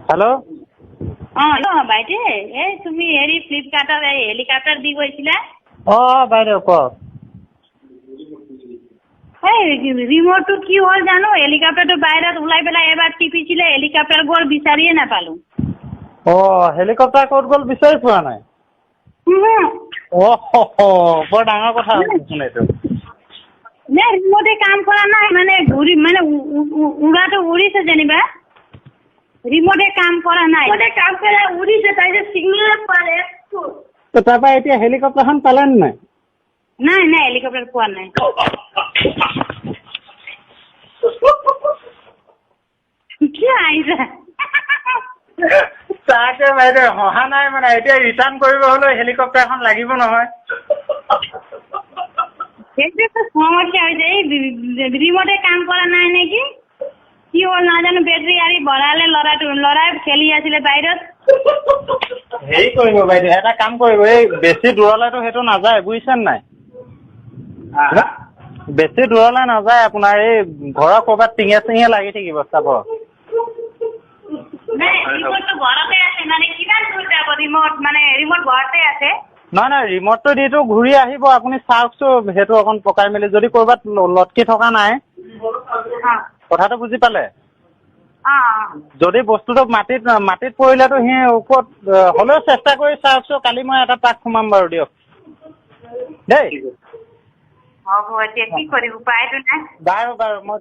Hello'. বাইদেউ এই তুমি হেৰি ফ্লিপকাৰ্টত এই হেলিকপ্টাৰ দি গৈছিলা। বাইদেউ কওক। এই ৰিমোটটো কি হ'ল জানো, হেলিকপ্টাৰটো বাহিৰত ওলাই পেলাই এবাৰ টিপিছিলে, হেলিকপ্টাৰ গ'ল, বিচাৰিয়ে নাপালো। হেলিকপ্টাৰ ক'ত গ'ল বিচাৰি পোৱা নাই? বৰ ডাঙৰ কথা চোন এইটো। ৰিমোটে কাম কৰা নাই, মানে উৰাটো উৰিছে যেনিবা, ৰিমোটে কাম কৰা নাই। কাম কৰা উৰিছে, তাৰপিছত চিগনেল পালে। তাৰপৰা এতিয়া হেলিকপ্টাৰখন পালে নাই? নাই হেলিকপ্টাৰ পোৱা নাই। কি আহিছে? তাকে বাইদেউ হহা নাই মানে, এতিয়া ৰিটাৰ্ণ কৰিব হ'লেও হেলিকপ্টাৰখন লাগিব নহয়। সেইটোতো সমস্যা হৈছে, এই ৰিমোটে কাম কৰা নাই নেকি? কি হ'ল নাজানো, বেটাৰী আৰি ভৰালে, ল'ৰাই খেলি আছিলে বাহিৰত। হেৰি কৰিব বাইদেউ, এটা কাম কৰিব, এই বেছি দূৰলৈতো সেইটো নাযায় বুজিছে নাই? বেছি দূৰলৈ নাযায় আপোনাৰ, এই ঘৰৰ ক'ৰবাত টিঙে চিঙে লাগি থাকিব চাব। ৰিমোটটো ঘৰতে আছে, মানে কিমান দূৰ যাব ৰিমোট, মানে ৰিমোট ঘৰতে আছে। নহয় ৰিমোটটো দিটো ঘূৰি আহিব, আপুনি চাওকচোন সেইটো অকণ পকাই মেলি, যদি ক'ৰবাত লটকি থকা নাই। কথাটো বুজি পালে? যদি বস্তুটো মাটিত পৰিলেতো সি ওপৰত হ'লেও চেষ্টা কৰি চাওকচোন, কালি মই এটা ট্ৰাক সোমাম বাৰু দিয়ক দেই। হ'ব, এতিয়া কি কৰিম, উপায়টো নাই। বাৰু মই